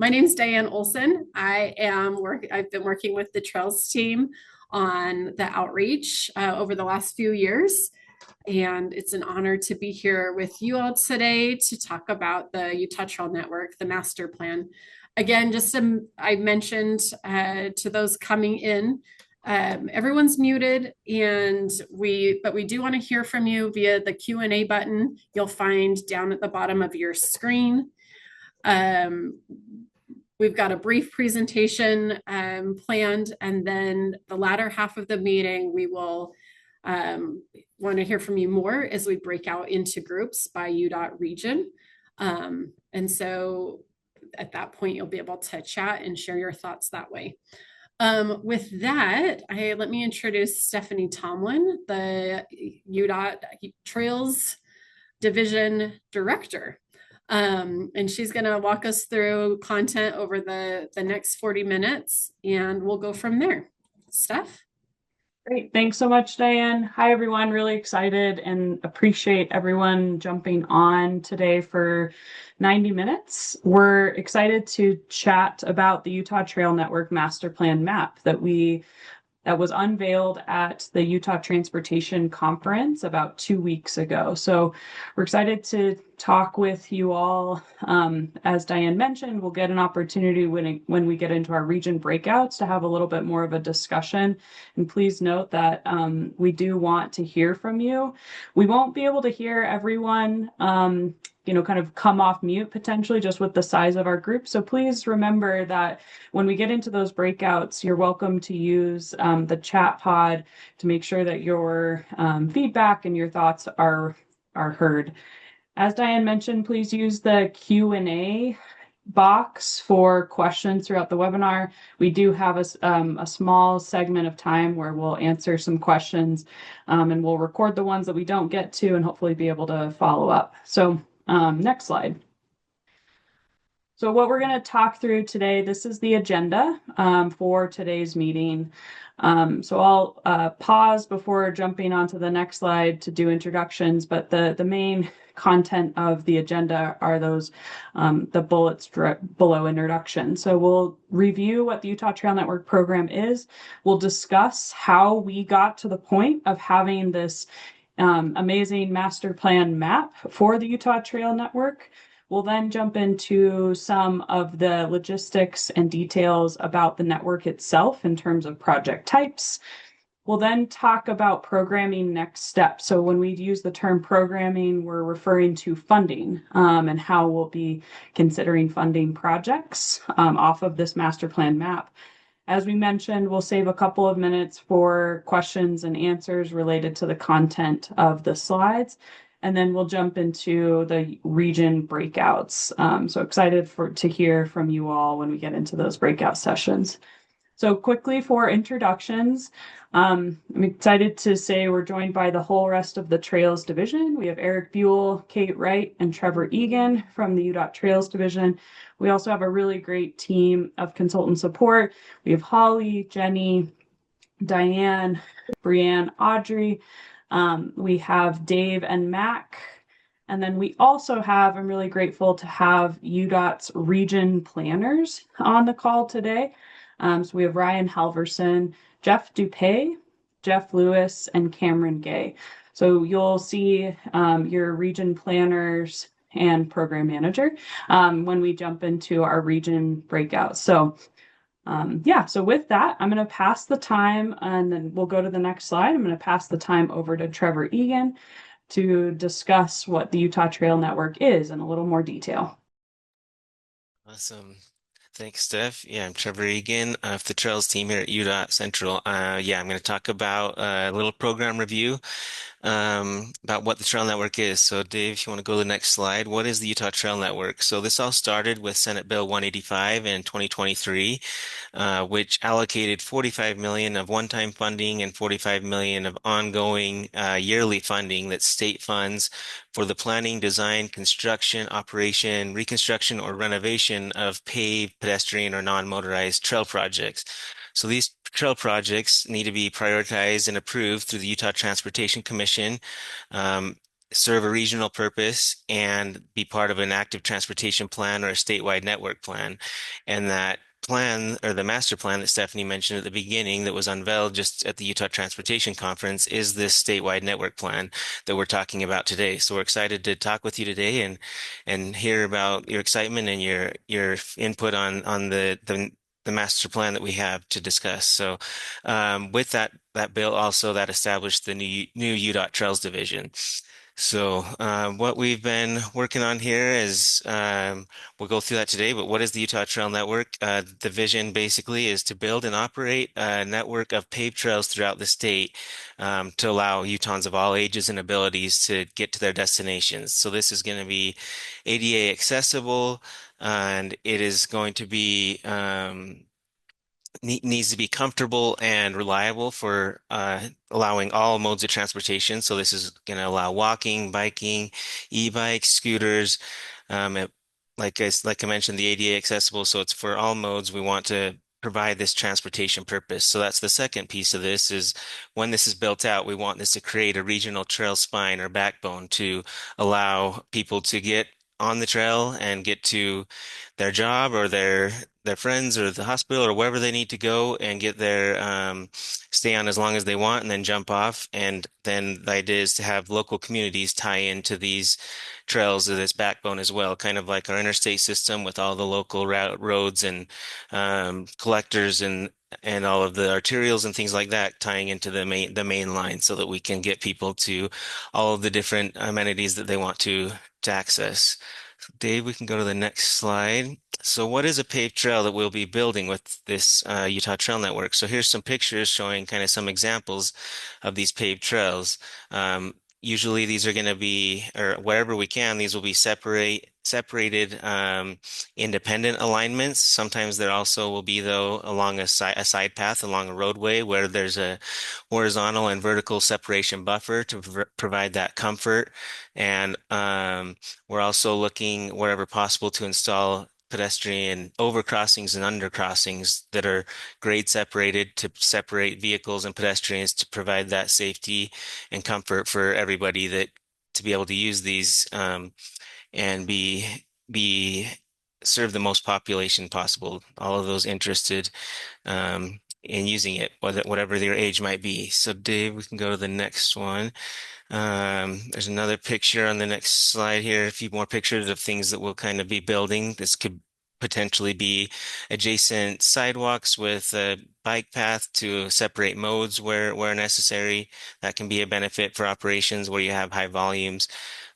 My name's Diane Olson. I've been working with the Trails team on the outreach over the last few years. And it's an honor to be here with you all today to talk about the Utah Trail Network, the master plan. Again, I mentioned to those coming in, everyone's muted, but we do want to hear from you via the Q&A button you'll find down at the bottom of your screen. We've got a brief presentation planned, and then the latter half of the meeting, we will want to hear from you more as we break out into groups by UDOT region. And so at that point, you'll be able to chat and share your thoughts that way. With that, let me introduce Stephanie Tomlin, the UDOT Trails Division Director. And she's going to walk us through content over the next 40 minutes, and we'll go from there. Steph? Great. Thanks so much, Diane. Hi, everyone. Really excited and appreciate everyone jumping on today for 90 minutes. We're excited to chat about the Utah Trail Network Master Plan map that was unveiled at the Utah Transportation Conference about 2 weeks ago. So we're excited to talk with you all. As Diane mentioned, we'll get an opportunity when we get into our region breakouts to have a little bit more of a discussion. And please note that we do want to hear from you. We won't be able to hear everyone kind of come off mute potentially just with the size of our group. So please remember that when we get into those breakouts, you're welcome to use the chat pod to make sure that your feedback and your thoughts are heard. As Diane mentioned, please use the Q&A box for questions throughout the webinar. We do have a small segment of time where we'll answer some questions and we'll record the ones that we don't get to and hopefully be able to follow up. So next slide. So what we're going to talk through today, this is the agenda for today's meeting. So I'll pause before jumping onto the next slide to do introductions, but the main content of the agenda are those the bullets below introduction. So we'll review what the Utah Trail Network program is. We'll discuss how we got to the point of having this amazing master plan map for the Utah Trail Network. We'll then jump into some of the logistics and details about the network itself in terms of project types. We'll then talk about programming next steps. So when we use the term programming, we're referring to funding and how we'll be considering funding projects off of this master plan map. As we mentioned, we'll save a couple of minutes for questions and answers related to the content of the slides, and then we'll jump into the region breakouts. So excited to hear from you all when we get into those breakout sessions. So quickly for introductions, I'm excited to say we're joined by the whole rest of the Trails Division. We have Eric Buell, Kate Wright, and Trevor Egan from the UDOT Trails Division. We also have a really great team of consultant support. We have Holly, Jenny, Diane, Brianne, Audrey. We have Dave and Mac. And then we also have, I'm really grateful to have UDOT's region planners on the call today. So we have Ryan Halverson, Jeff Dupay, Jeff Lewis, and Cameron Gay. So you'll see your region planners and program manager when we jump into our region breakout. So so with that, I'm going to pass the time, and then we'll go to the next slide. I'm going to pass the time over to Trevor Egan to discuss what the Utah Trail Network is in a little more detail. Awesome. Thanks, Steph. Yeah, I'm Trevor Egan of the Trails team here at UDOT Central. I'm going to talk about a little program review about what the Trail Network is. So Dave, if you want to go to the next slide, what is the Utah Trail Network? So this all started with Senate Bill 185 in 2023, which allocated $45 million of one-time funding and $45 million of ongoing yearly funding that state funds for the planning, design, construction, operation, reconstruction, or renovation of paved, pedestrian, or non-motorized trail projects. So these trail projects need to be prioritized and approved through the Utah Transportation Commission. serve a regional purpose and be part of an active transportation plan or a statewide network plan. And that plan, or the master plan that Stephanie mentioned at the beginning that was unveiled just at the Utah Transportation Conference, is this statewide network plan that we're talking about today. So we're excited to talk with you today and hear about your excitement and your input on the master plan that we have to discuss. So with that bill also that established the new UDOT Trails Division. So what we've been working on here is we'll go through that today, but what is the Utah Trail Network? The vision basically is to build and operate a network of paved trails throughout the state to allow Utahns of all ages and abilities to get to their destinations. So this is going to be ADA accessible, and it is going to be needs to be comfortable and reliable for allowing all modes of transportation. So this is going to allow walking, biking, e-bikes, scooters. Like I mentioned, the ADA accessible, so it's for all modes. We want to provide this transportation purpose. So that's the second piece of this is when this is built out, we want this to create a regional trail spine or backbone to allow people to get on the trail and get to their job or their friends or the hospital or wherever they need to go and get their stay on as long as they want and then jump off. And then the idea is to have local communities tie into these trails of this backbone as well, kind of like our interstate system with all the local roads and collectors and all of the arterials and things like that tying into the main line so that we can get people to all of the different amenities that they want to access. Dave, we can go to the next slide. So what is a paved trail that we'll be building with this Utah Trail Network? So here's some pictures showing kind of some examples of these paved trails. Usually these are going to be, or wherever we can, these will be separated independent alignments. Sometimes there also will be, though, along a side path along a roadway where there's a horizontal and vertical separation buffer to provide that comfort. And we're also looking wherever possible to install pedestrian overcrossings and undercrossings that are grade separated to separate vehicles and pedestrians to provide that safety and comfort for everybody that to be able to use these and be serve the most population possible, all of those interested in using it, whatever their age might be. So Dave, we can go to the next one. There's another picture on the next slide here, a few more pictures of things that we'll kind of be building. This could potentially be adjacent sidewalks with a bike path to separate modes where necessary. That can be a benefit for operations where you have high volumes.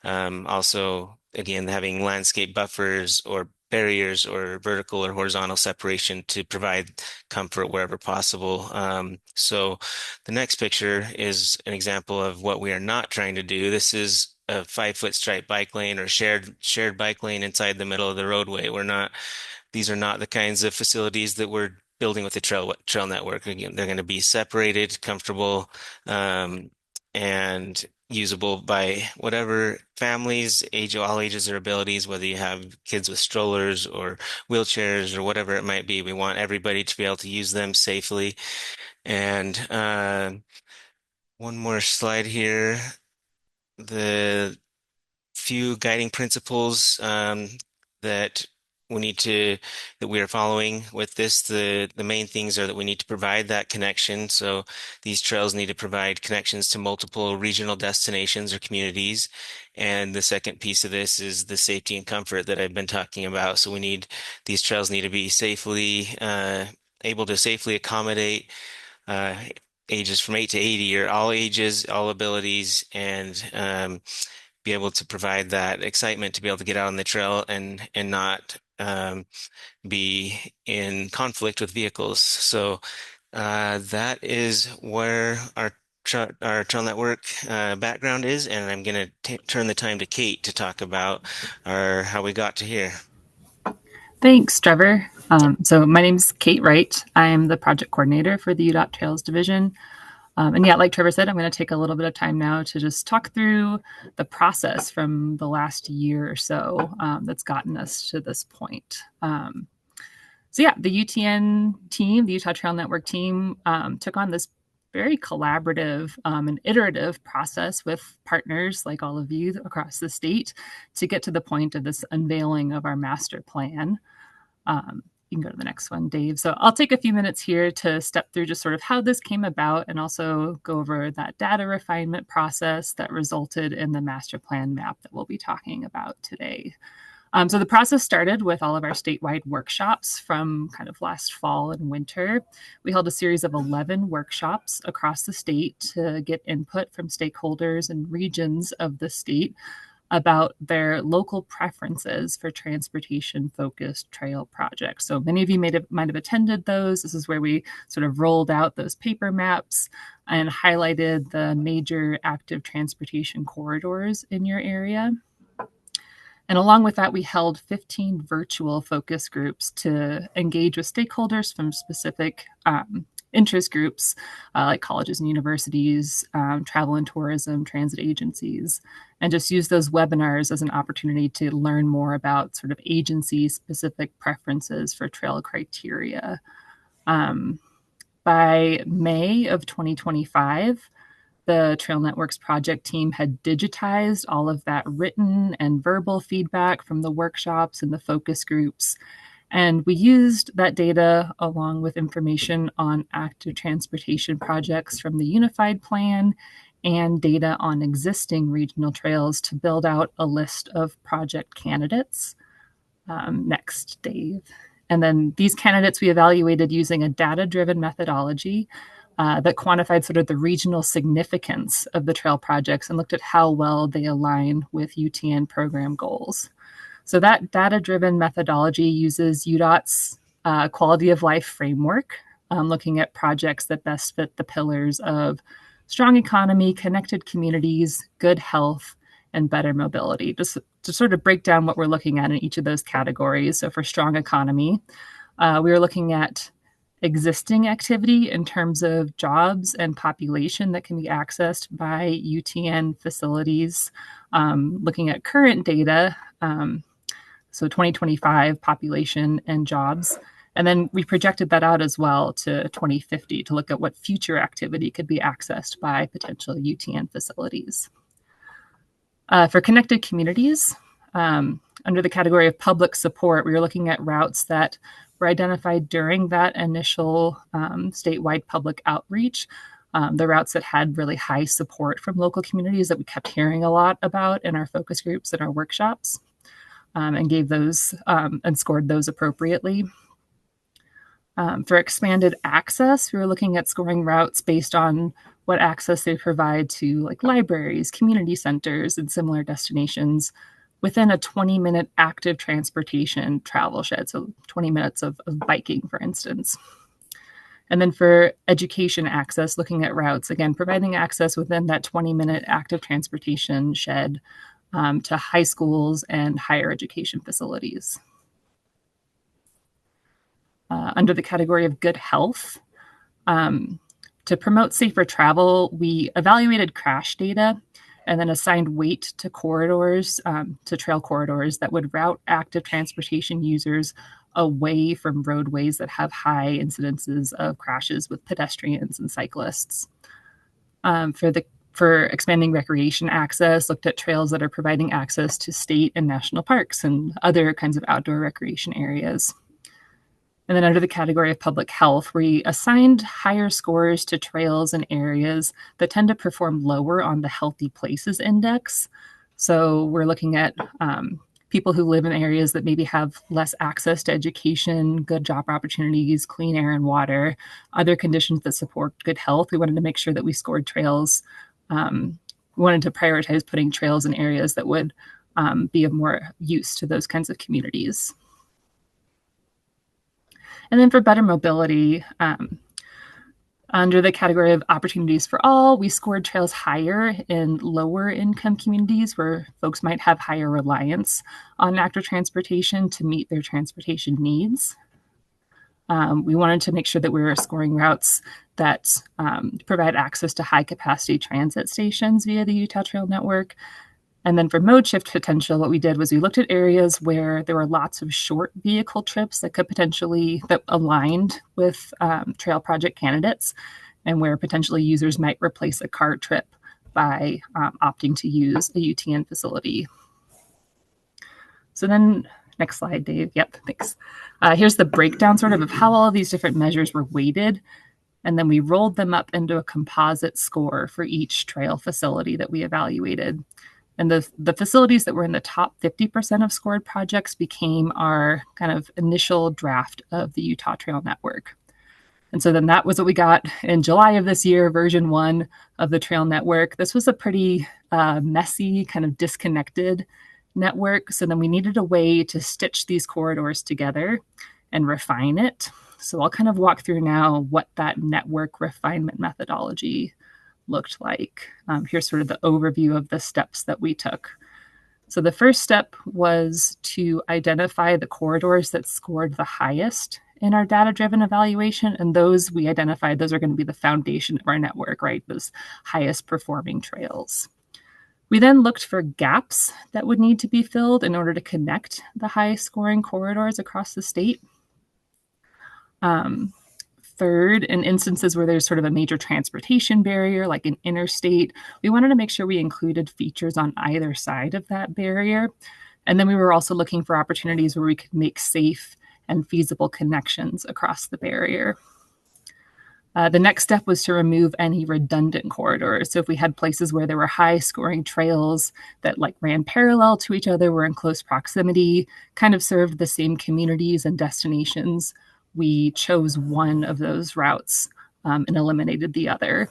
Also, again, having landscape buffers or barriers or vertical or horizontal separation to provide comfort wherever possible. So the next picture is an example of what we are not trying to do. This is a 5-foot striped bike lane or shared bike lane inside the middle of the roadway. These are not the kinds of facilities that we're building with the trail network. Again, they're going to be separated, comfortable, and usable by whatever families, all ages or abilities, whether you have kids with strollers or wheelchairs or whatever it might be. We want everybody to be able to use them safely. And one more slide here. The few guiding principles that we are following with this. The main things are that we need to provide that connection. So these trails need to provide connections to multiple regional destinations or communities. And the second piece of this is the safety and comfort that I've been talking about. So these trails need to be able to safely accommodate ages from 8 to 80 or all ages, all abilities, and be able to provide that excitement to be able to get out on the trail and not be in conflict with vehicles. So that is where our trail network background is, and I'm going to turn the time to Kate to talk about how we got to here. Thanks, Trevor. So my name is Kate Wright. I am the project coordinator for the UDOT Trails Division. And yeah, like Trevor said, I'm going to take a little bit of time now to just talk through the process from the last year or so that's gotten us to this point. So yeah, the UTN team, the Utah Trail Network team, took on this very collaborative and iterative process with partners like all of you across the state to get to the point of this unveiling of our master plan. You can go to the next one, Dave. So I'll take a few minutes here to step through just sort of how this came about and also go over that data refinement process that resulted in the master plan map that we'll be talking about today. So the process started with all of our statewide workshops from kind of last fall and winter. We held a series of 11 workshops across the state to get input from stakeholders and regions of the state about their local preferences for transportation-focused trail projects. So many of you might have attended those. This is where we sort of rolled out those paper maps and highlighted the major active transportation corridors in your area. And along with that, we held 15 virtual focus groups to engage with stakeholders from specific interest groups like colleges and universities, travel and tourism, transit agencies, and just use those webinars as an opportunity to learn more about sort of agency-specific preferences for trail criteria. By May of 2025, the Trail Networks project team had digitized all of that written and verbal feedback from the workshops and the focus groups. And we used that data along with information on active transportation projects from the Unified Plan and data on existing regional trails to build out a list of project candidates. Next, Dave. And then these candidates we evaluated using a data-driven methodology that quantified sort of the regional significance of the trail projects and looked at how well they align with UTN program goals. So that data-driven methodology uses UDOT's quality of life framework, looking at projects that best fit the pillars of strong economy, connected communities, good health, and better mobility. Just to sort of break down what we're looking at in each of those categories. So for strong economy, we were looking at existing activity in terms of jobs and population that can be accessed by UTN facilities, looking at current data, so 2025 population and jobs. And then we projected that out as well to 2050 to look at what future activity could be accessed by potential UTN facilities. For connected communities, under the category of public support, we were looking at routes that were identified during that initial statewide public outreach, the routes that had really high support from local communities that we kept hearing a lot about in our focus groups and our workshops, and gave those and scored those appropriately. For expanded access, we were looking at scoring routes based on what access they provide to like libraries, community centers, and similar destinations within a 20-minute active transportation travel shed, so 20 minutes of biking, for instance. And then for education access, looking at routes, again, providing access within that 20-minute active transportation shed to high schools and higher education facilities. Under the category of good health, to promote safer travel, we evaluated crash data and then assigned weight to corridors, to trail corridors that would route active transportation users away from roadways that have high incidences of crashes with pedestrians and cyclists. For expanding recreation access, looked at trails that are providing access to state and national parks and other kinds of outdoor recreation areas. And then under the category of public health, we assigned higher scores to trails and areas that tend to perform lower on the Healthy Places Index. So we're looking at people who live in areas that maybe have less access to education, good job opportunities, clean air and water, other conditions that support good health. We wanted to make sure that we scored trails. We wanted to prioritize putting trails in areas that would be of more use to those kinds of communities. And then for better mobility, under the category of opportunities for all, we scored trails higher in lower income communities where folks might have higher reliance on active transportation to meet their transportation needs. We wanted to make sure that we were scoring routes that provide access to high capacity transit stations via the Utah Trail Network. And then for mode shift potential, what we did was we looked at areas where there were lots of short vehicle trips that could potentially, that aligned with trail project candidates. and where potentially users might replace a car trip by opting to use a UTN facility. So then, next slide, Dave. Yep, thanks. Here's the breakdown sort of how all of these different measures were weighted. And then we rolled them up into a composite score for each trail facility that we evaluated. And the facilities that were in the top 50% of scored projects became our kind of initial draft of the Utah Trail Network. And so then that was what we got in July of this year, version 1 of the Trail Network. This was a pretty messy, kind of disconnected network. So then we needed a way to stitch these corridors together and refine it. So I'll kind of walk through now what that network refinement methodology looked like. Here's sort of the overview of the steps that we took. So the first step was to identify the corridors that scored the highest in our data-driven evaluation, and those we identified, those are going to be the foundation of our network, right? Those highest performing trails. We then looked for gaps that would need to be filled in order to connect the high scoring corridors across the state. Third, in instances where there's sort of a major transportation barrier, like an interstate, we wanted to make sure we included features on either side of that barrier. And then we were also looking for opportunities where we could make safe and feasible connections across the barrier. The next step was to remove any redundant corridors. So if we had places where there were high scoring trails that like ran parallel to each other, were in close proximity, kind of served the same communities and destinations, we chose one of those routes and eliminated the other.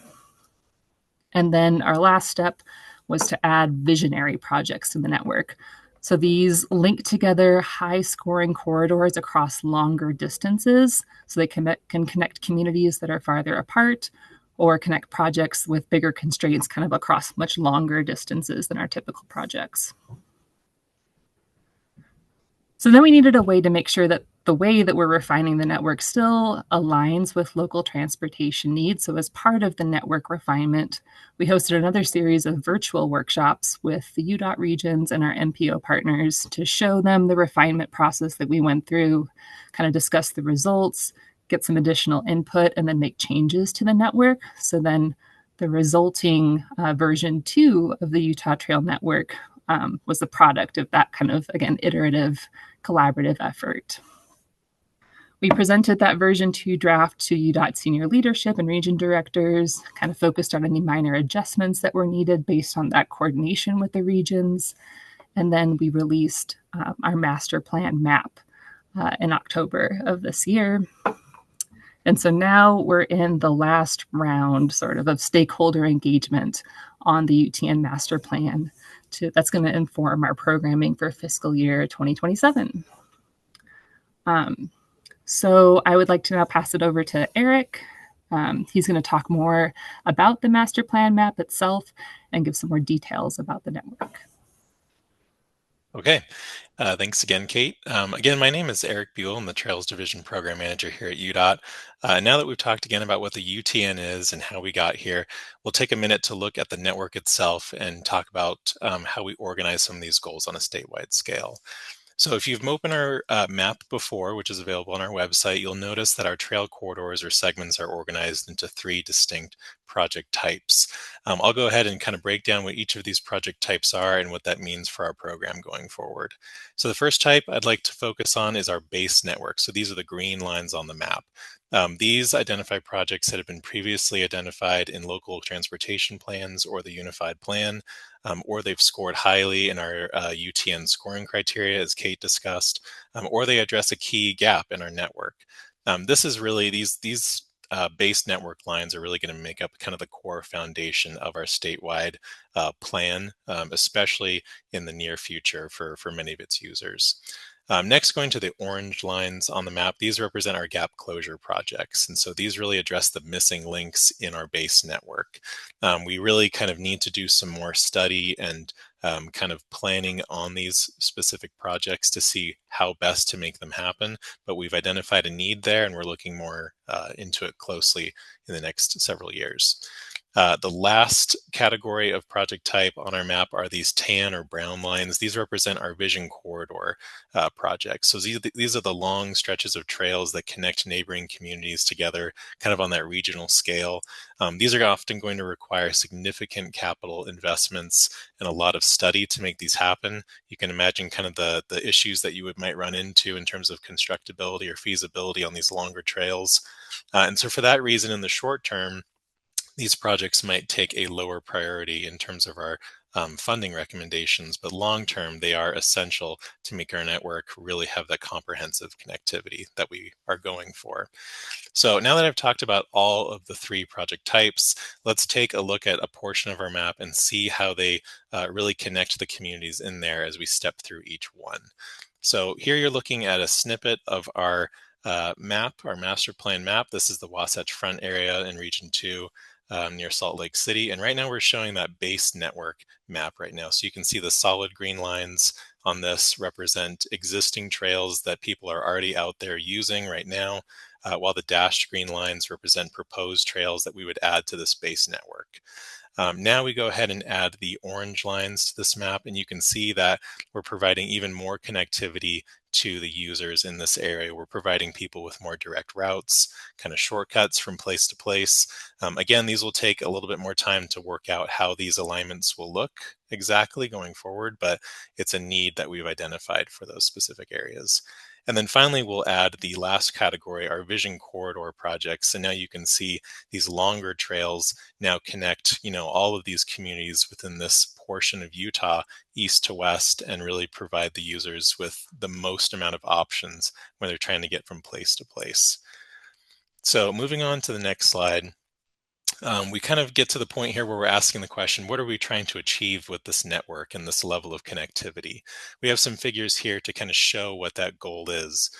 And then our last step was to add visionary projects to the network. So these link together high scoring corridors across longer distances so they can connect communities that are farther apart or connect projects with bigger constraints kind of across much longer distances than our typical projects. So then we needed a way to make sure that the way that we're refining the network still aligns with local transportation needs. So as part of the network refinement, we hosted another series of virtual workshops with the UDOT regions and our MPO partners to show them the refinement process that we went through, kind of discuss the results, get some additional input, and then make changes to the network. So then the resulting version 2 of the Utah Trail Network was the product of that kind of, again, iterative collaborative effort. We presented that version 2 draft to UDOT senior leadership and region directors, kind of focused on any minor adjustments that were needed based on that coordination with the regions. And then we released our master plan map in October of this year. And so now we're in the last round sort of stakeholder engagement on the UTN master plan that's going to inform our programming for fiscal year 2027. So I would like to now pass it over to Eric. He's going to talk more about the master plan map itself and give some more details about the network. Okay, thanks again, Kate. Again, my name is Eric Buell. I'm the Trails Division Program Manager here at UDOT. Now that we've talked again about what the UTN is and how we got here, we'll take a minute to look at the network itself and talk about how we organize some of these goals on a statewide scale. So if you've opened our map before, which is available on our website, you'll notice that our trail corridors or segments are organized into 3 distinct project types. I'll go ahead and kind of break down what each of these project types are and what that means for our program going forward. So the first type I'd like to focus on is our base network. So these are the green lines on the map. These identify projects that have been previously identified in local transportation plans or the unified plan, or they've scored highly in our UTN scoring criteria, as Kate discussed, or they address a key gap in our network. This is really, these base network lines are really going to make up kind of the core foundation of our statewide plan, especially in the near future for many of its users. Next, going to the orange lines on the map, these represent our gap closure projects. And so these really address the missing links in our base network. We really kind of need to do some more study and kind of planning on these specific projects to see how best to make them happen. But we've identified a need there and we're looking more into it closely in the next several years. The last category of project type on our map are these tan or brown lines. These represent our vision corridor projects. So these are the long stretches of trails that connect neighboring communities together, kind of on that regional scale. These are often going to require significant capital investments and a lot of study to make these happen. You can imagine kind of the issues that you might run into in terms of constructability or feasibility on these longer trails. And so for that reason, in the short term, these projects might take a lower priority in terms of our funding recommendations, but long term, they are essential to make our network really have that comprehensive connectivity that we are going for. So now that I've talked about all of the three project types, let's take a look at a portion of our map and see how they really connect the communities in there as we step through each one. So here you're looking at a snippet of our map, our master plan map. This is the Wasatch Front area in Region 2. Near Salt Lake City. And right now we're showing that base network map right now. So you can see the solid green lines on this represent existing trails that people are already out there using right now, while the dashed green lines represent proposed trails that we would add to this base network. Now we go ahead and add the orange lines to this map, and you can see that we're providing even more connectivity to the users in this area. We're providing people with more direct routes, kind of shortcuts from place to place. Again, these will take a little bit more time to work out how these alignments will look exactly going forward, but it's a need that we've identified for those specific areas. And then finally, we'll add the last category, our vision corridor projects. And now you can see these longer trails now connect, all of these communities within this portion of Utah, east to west, and really provide the users with the most amount of options when they're trying to get from place to place. So moving on to the next slide. We kind of get to the point here where we're asking the question, what are we trying to achieve with this network and this level of connectivity? We have some figures here to kind of show what that goal is.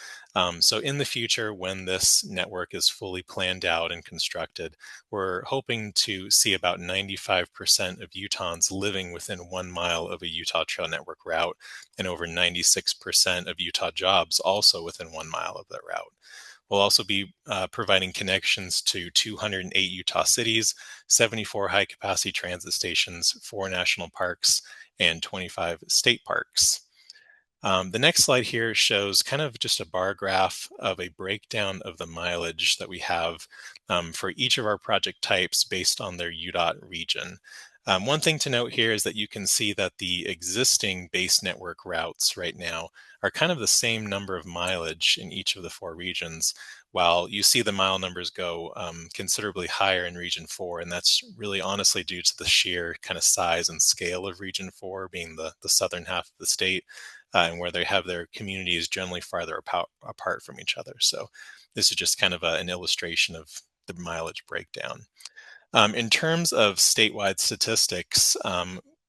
So in the future, when this network is fully planned out and constructed, we're hoping to see about 95% of Utahns living within 1 mile of a Utah Trail Network route, and over 96% of Utah jobs also within 1 mile of that route. We'll also be providing connections to 208 Utah cities, 74 high-capacity transit stations, 4 national parks, and 25 state parks. The next slide here shows kind of just a bar graph of a breakdown of the mileage that we have for each of our project types based on their UDOT region. One thing to note here is that you can see that the existing base network routes right now are kind of the same number of mileage in each of the 4 regions, while you see the mile numbers go considerably higher in Region 4, and that's really honestly due to the sheer kind of size and scale of Region 4 being the southern half of the state, and where they have their communities generally farther apart from each other. So this is just kind of an illustration of the mileage breakdown. In terms of statewide statistics,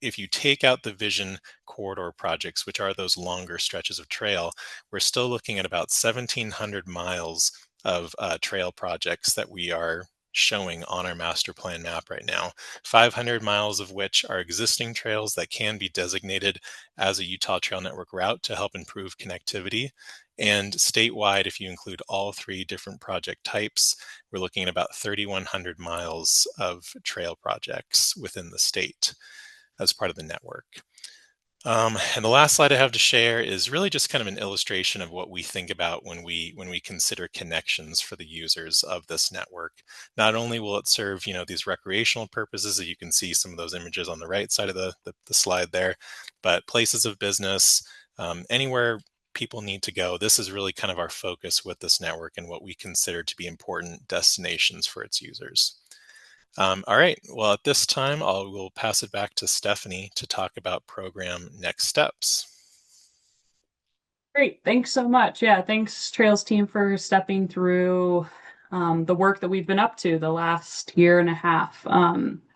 if you take out the vision corridor projects, which are those longer stretches of trail, we're still looking at about 1,700 miles of trail projects that we are showing on our master plan map right now, 500 miles of which are existing trails that can be designated as a Utah Trail Network route to help improve connectivity. And statewide, if you include all 3 different project types, we're looking at about 3,100 miles of trail projects within the state as part of the network. And the last slide I have to share is really just kind of an illustration of what we think about when we consider connections for the users of this network. Not only will it serve, these recreational purposes, that you can see some of those images on the right side of the slide there, but places of business, anywhere people need to go. This is really kind of our focus with this network and what we consider to be important destinations for its users. All right, well, at this time, we'll pass it back to Stephanie to talk about program next steps. Great, thanks so much. Yeah, thanks Trails team for stepping through the work that we've been up to the last year and a half.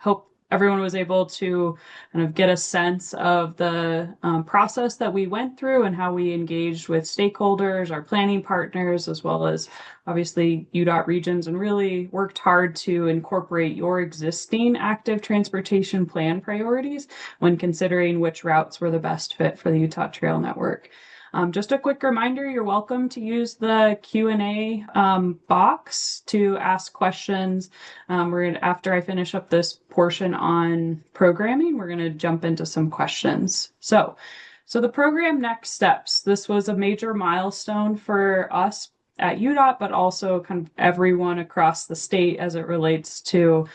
Hope everyone was able to kind of get a sense of the process that we went through and how we engaged with stakeholders, our planning partners, as well as obviously UDOT regions, and really worked hard to incorporate your existing active transportation plan priorities when considering which routes were the best fit for the Utah Trail Network. Just a quick reminder, you're welcome to use the Q&A box to ask questions. After I finish up this portion on programming, we're going to jump into some questions. So the program next steps. This was a major milestone for us at UDOT, but also kind of everyone across the state as it relates to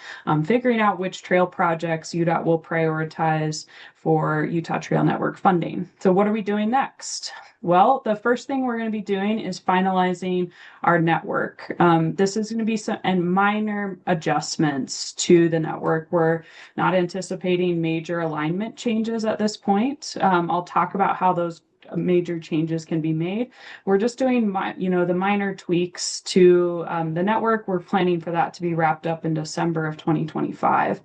figuring out which trail projects UDOT will prioritize for Utah Trail Network funding. So what are we doing next? Well, the first thing we're going to be doing is finalizing our network. This is going to be some minor adjustments to the network. We're not anticipating major alignment changes at this point. I'll talk about how those major changes can be made. We're just doing the minor tweaks to the network. We're planning for that to be wrapped up in December of 2025.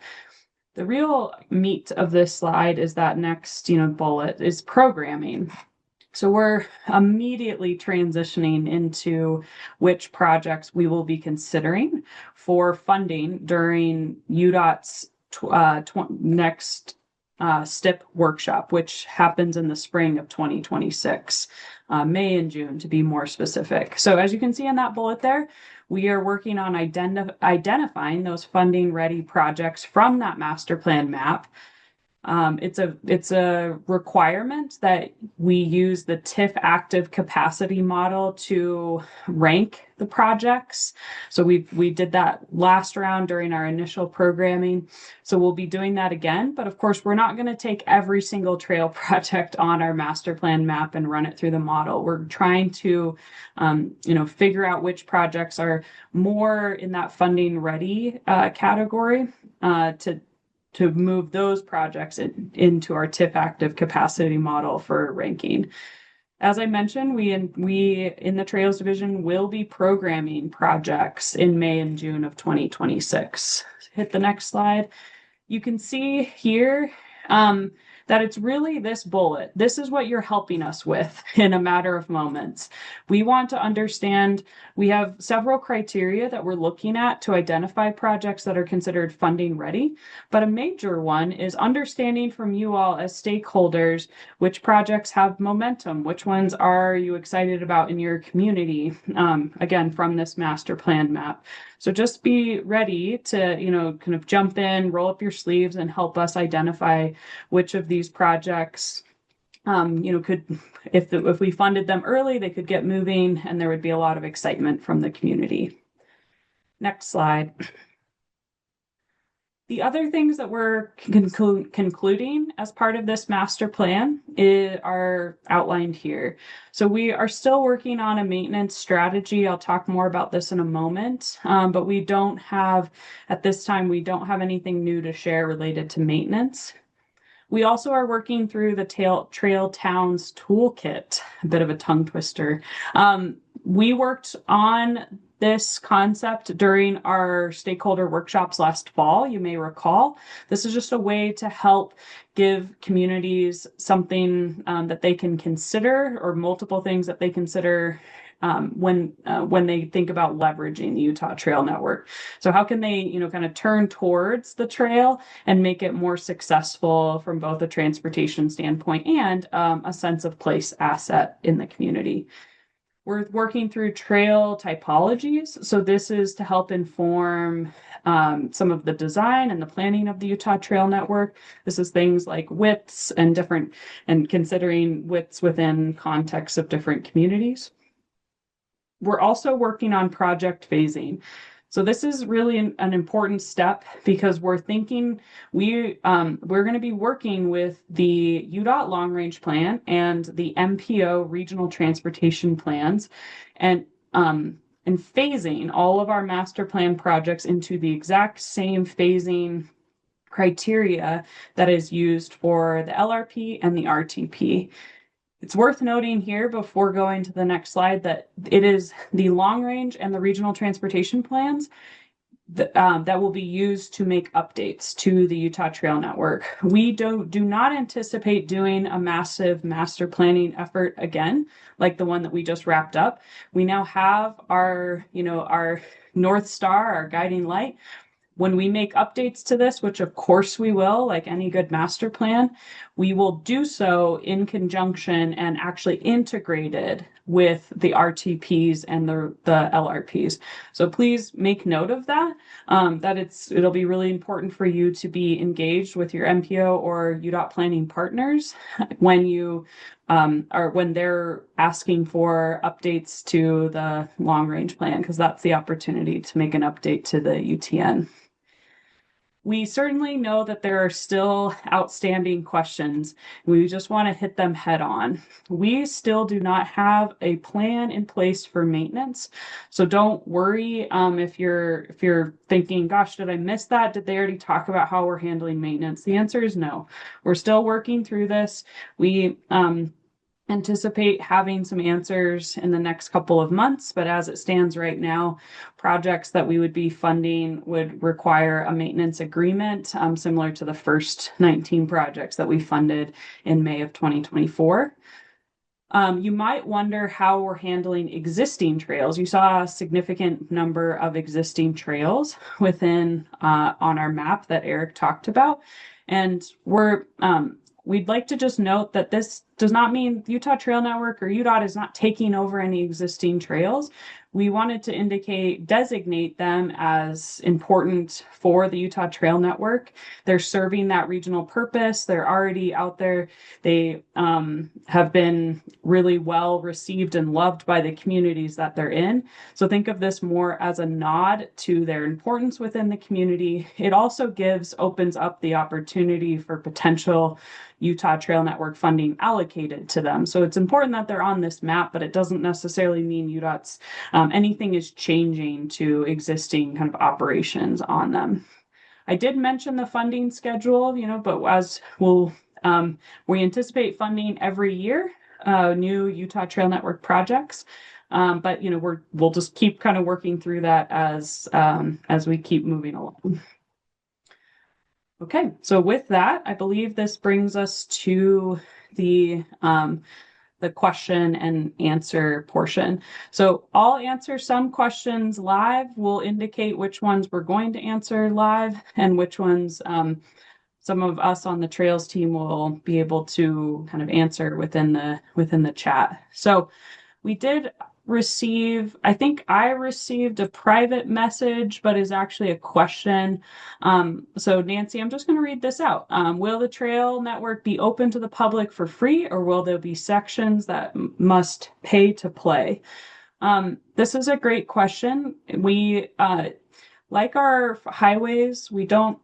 The real meat of this slide is that next bullet is programming. So we're immediately transitioning into which projects we will be considering for funding during UDOT's next STIP workshop, which happens in the spring of 2026, May and June to be more specific. So as you can see in that bullet there, we are working on identifying those funding ready projects from that master plan map. It's a requirement that we use the TIF active capacity model to rank the projects. So we did that last round during our initial programming. So we'll be doing that again. But of course, we're not going to take every single trail project on our master plan map and run it through the model. We're trying to figure out which projects are more in that funding ready category to move those projects into our TIF active capacity model for ranking. As I mentioned, we in the Trails Division will be programming projects in May and June of 2026. Hit the next slide. You can see here that it's really this bullet. This is what you're helping us with in a matter of moments. We want to understand, we have several criteria that we're looking at to identify projects that are considered funding ready, but a major one is understanding from you all as stakeholders which projects have momentum, which ones are you excited about in your community, again, from this master plan map. So just be ready to, kind of jump in, roll up your sleeves and help us identify which of these projects, could, if we funded them early, they could get moving and there would be a lot of excitement from the community. Next slide. The other things that we're concluding as part of this master plan are outlined here. So we are still working on a maintenance strategy. I'll talk more about this in a moment, but at this time, we don't have anything new to share related to maintenance. We also are working through the Trail Towns Toolkit, a bit of a tongue twister. We worked on this concept during our stakeholder workshops last fall, you may recall. This is just a way to help give communities something that they can consider, or multiple things that they consider when they think about leveraging the Utah Trail Network. So how can they, kind of turn towards the trail and make it more successful from both a transportation standpoint and a sense of place asset in the community. We're working through trail typologies. So this is to help inform some of the design and the planning of the Utah Trail Network. This is things like widths and considering widths within context of different communities. We're also working on project phasing. So this is really an important step because we're thinking we're going to be working with the UDOT long range plan and the MPO regional transportation plans and phasing all of our master plan projects into the exact same phasing criteria that is used for the LRP and the RTP. It's worth noting here before going to the next slide that it is the long range and the regional transportation plans that will be used to make updates to the Utah Trail Network. We do not anticipate doing a massive master planning effort again, like the one that we just wrapped up. We now have our North Star, our guiding light. When we make updates to this, which of course we will, like any good master plan, we will do so in conjunction and actually integrated with the RTPs and the LRPs. So please make note of that, it'll be really important for you to be engaged with your MPO or UDOT planning partners when you or when they're asking for updates to the long range plan, because that's the opportunity to make an update to the UTN. We certainly know that there are still outstanding questions. We just want to hit them head on. We still do not have a plan in place for maintenance. So don't worry if you're thinking, gosh, did I miss that? Did they already talk about how we're handling maintenance? The answer is no. We're still working through this. We anticipate having some answers in the next couple of months, but as it stands right now, projects that we would be funding would require a maintenance agreement, similar to the first 19 projects that we funded in May of 2024. You might wonder how we're handling existing trails. You saw a significant number of existing trails within on our map that Eric talked about, and we'd like to just note that this does not mean Utah Trail Network or UDOT is not taking over any existing trails. We wanted to designate them as important for the Utah Trail Network. They're serving that regional purpose. They're already out there. They have been really well received and loved by the communities that they're in. So think of this more as a nod to their importance within the community. It also opens up the opportunity for potential Utah Trail Network funding allocated to them. So it's important that they're on this map, but it doesn't necessarily mean UDOT's anything is changing to existing kind of operations on them. I did mention the funding schedule, but as we anticipate funding every year new Utah Trail Network projects. But we'll just keep kind of working through that as we keep moving along. Okay, so with that, I believe this brings us to the question and answer portion. So I'll answer some questions live. We'll indicate which ones we're going to answer live and which ones some of us on the Trails team will be able to kind of answer within the chat. So we did receive, I think I received a private message, but is actually a question. So Nancy, I'm just going to read this out. Will the trail network be open to the public for free, or will there be sections that must pay to play? This is a great question. We like our highways, we don't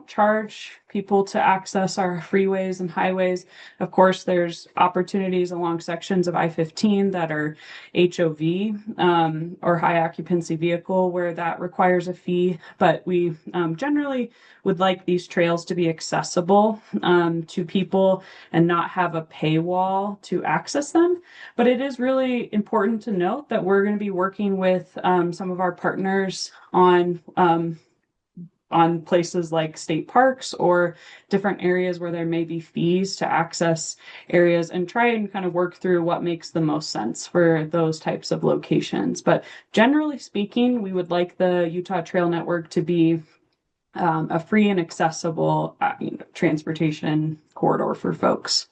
charge people to access our freeways and highways. Of course, there's opportunities along sections of I-15 that are HOV or high occupancy vehicle where that requires a fee. But we generally would like these trails to be accessible to people and not have a paywall to access them. But it is really important to note that we're going to be working with some of our partners on places like state parks or different areas where there may be fees to access areas, and try and kind of work through what makes the most sense for those types of locations. But generally speaking, we would like the Utah Trail Network to be a free and accessible transportation corridor for folks.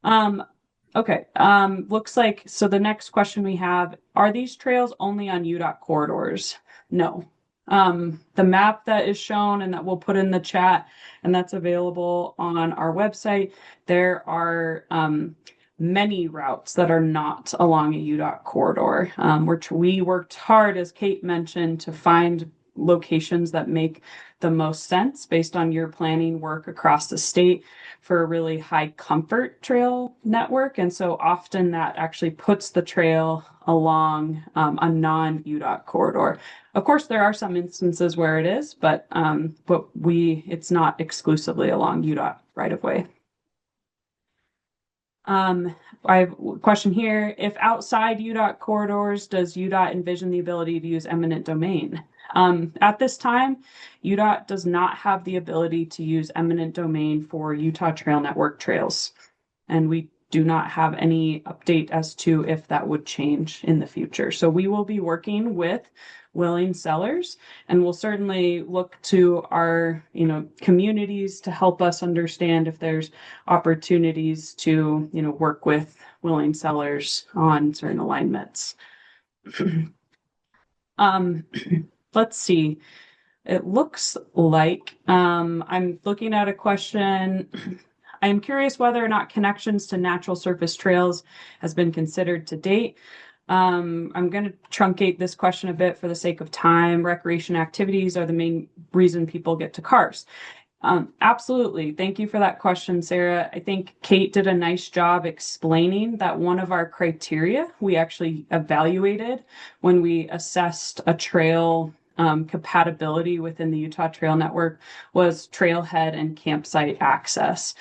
Okay, looks like, so the next question we have, are these trails only on UDOT corridors? No. The map that is shown and that we'll put in the chat and that's available on our website, there are many routes that are not along a UDOT corridor. We worked hard, as Kate mentioned, to find locations that make the most sense based on your planning work across the state for a really high comfort trail network. And so often that actually puts the trail along a non-UDOT corridor. Of course, there are some instances where it is, but it's not exclusively along UDOT right of way. I have a question here. If outside UDOT corridors, does UDOT envision the ability to use eminent domain? At this time, UDOT does not have the ability to use eminent domain for Utah Trail Network trails, and we do not have any update as to if that would change in the future. So we will be working with willing sellers. And we'll certainly look to our, communities to help us understand if there's opportunities to, work with willing sellers on certain alignments. Let's see. It looks like I'm looking at a question. I'm curious whether or not connections to natural surface trails has been considered to date. I'm going to truncate this question a bit for the sake of time. Recreation activities are the main reason people get to cars. Absolutely. Thank you for that question, Sarah. I think Kate did a nice job explaining that one of our criteria we actually evaluated when we assessed a trail compatibility within the Utah Trail Network was trailhead and campsite access.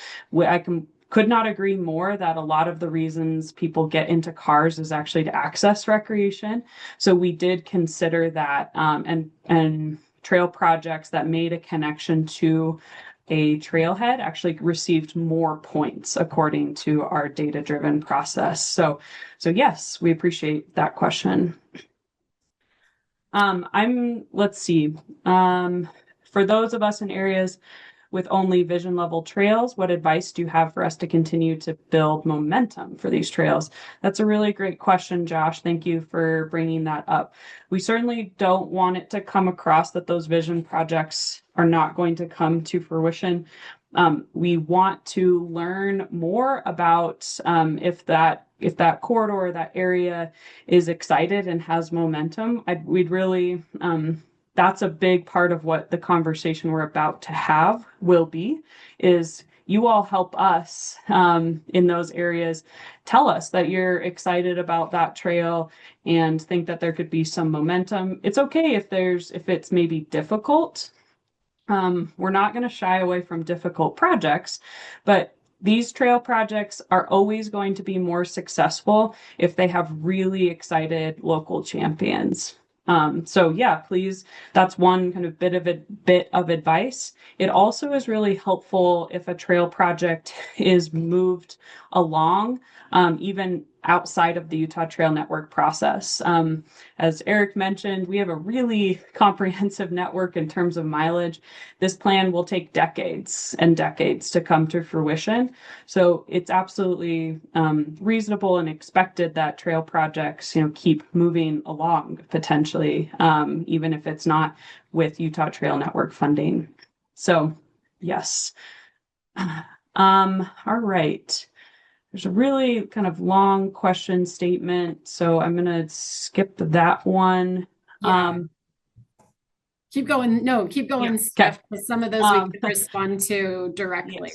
Could not agree more that a lot of the reasons people get into cars is actually to access recreation. So we did consider that, and trail projects that made a connection to a trailhead actually received more points according to our data-driven process. So yes, we appreciate that question. Let's see. For those of us in areas with only vision level trails, what advice do you have for us to continue to build momentum for these trails? That's a really great question, Josh. Thank you for bringing that up. We certainly don't want it to come across that those vision projects are not going to come to fruition. We want to learn more about if that corridor, that area is excited and has momentum. We'd really that's a big part of what the conversation we're about to have will be, is you all help us in those areas. Tell us that you're excited about that trail and think that there could be some momentum. It's okay if it's maybe difficult. We're not going to shy away from difficult projects, but these trail projects are always going to be more successful if they have really excited local champions. So yeah, please, that's one kind of bit of advice. It also is really helpful if a trail project is moved along, even outside of the Utah Trail Network process. As Eric mentioned, we have a really comprehensive network in terms of mileage. This plan will take decades and decades to come to fruition. So it's absolutely reasonable and expected that trail projects, keep moving along potentially, even if it's not with Utah Trail Network funding. So yes. All right. There's a really kind of long question statement, so I'm going to skip that one. Yeah. Keep going. No, keep going, Yeah. Steph, because some of those we can respond to directly.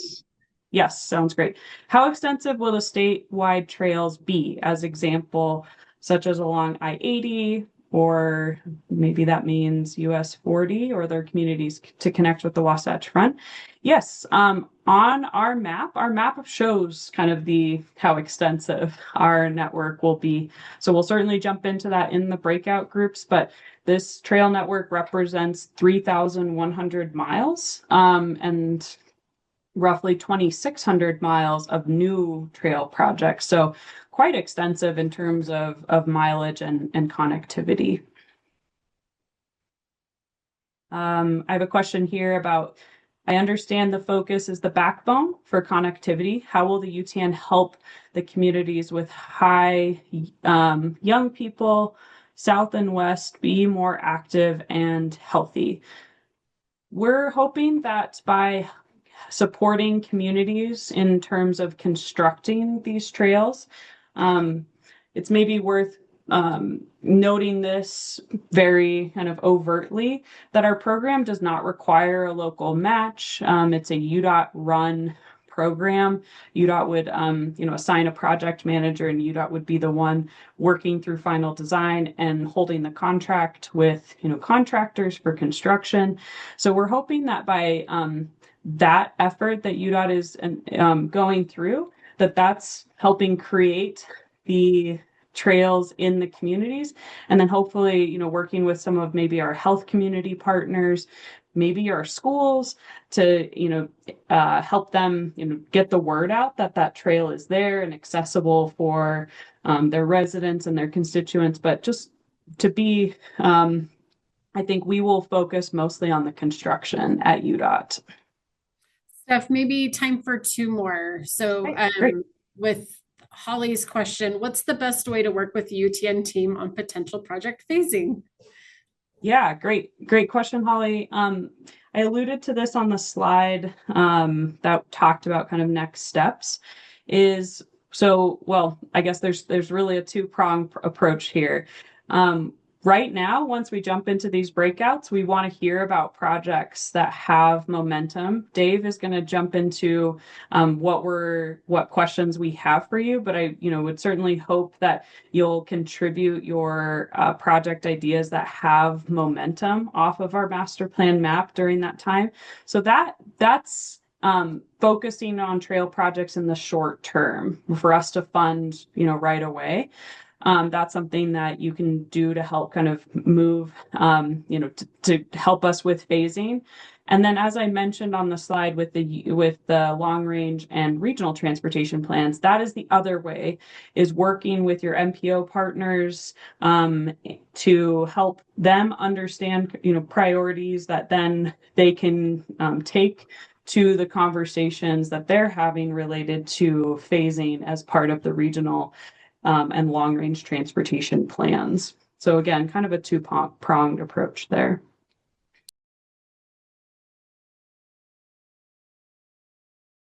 Yes, sounds great. How extensive will the statewide trails be, as example, such as along I-80, or maybe that means US 40 or their communities to connect with the Wasatch Front? Yes, on our map shows kind of how extensive our network will be. So we'll certainly jump into that in the breakout groups, but this trail network represents 3,100 miles and roughly 2,600 miles of new trail projects. So quite extensive in terms of mileage and connectivity. I have a question here about, I understand the focus is the backbone for connectivity. How will the UTN help the communities with high young people, South and West, be more active and healthy? We're hoping that by supporting communities in terms of constructing these trails, it's maybe worth noting this very kind of overtly, that our program does not require a local match. It's a UDOT run program. UDOT would assign a project manager, and UDOT would be the one working through final design and holding the contract with contractors for construction. So we're hoping that by that effort that UDOT is going through, that's helping create the trails in the communities, and then hopefully working with some of maybe our health community partners, maybe our schools, to help them get the word out that trail is there and accessible for their residents and their constituents, but just to be I think we will focus mostly on the construction at UDOT. Steph, maybe time for two more. So Great. with Holly's question, what's the best way to work with the UTN team on potential project phasing? Yeah, great question, Holly. I alluded to this on the slide that talked about kind of next steps. I guess there's really a two-pronged approach here. Right now, once we jump into these breakouts, we want to hear about projects that have momentum. Dave is going to jump into what questions we have for you, but I would certainly hope that you'll contribute your project ideas that have momentum off of our master plan map during that time. So that's focusing on trail projects in the short term for us to fund, right away. That's something that you can do to help kind of move, to help us with phasing. And then, as I mentioned on the slide with the long range and regional transportation plans, that is the other way, is working with your MPO partners to help them understand, priorities that then they can take to the conversations that they're having related to phasing as part of the regional and long-range transportation plans. So again, kind of a two-pronged approach there.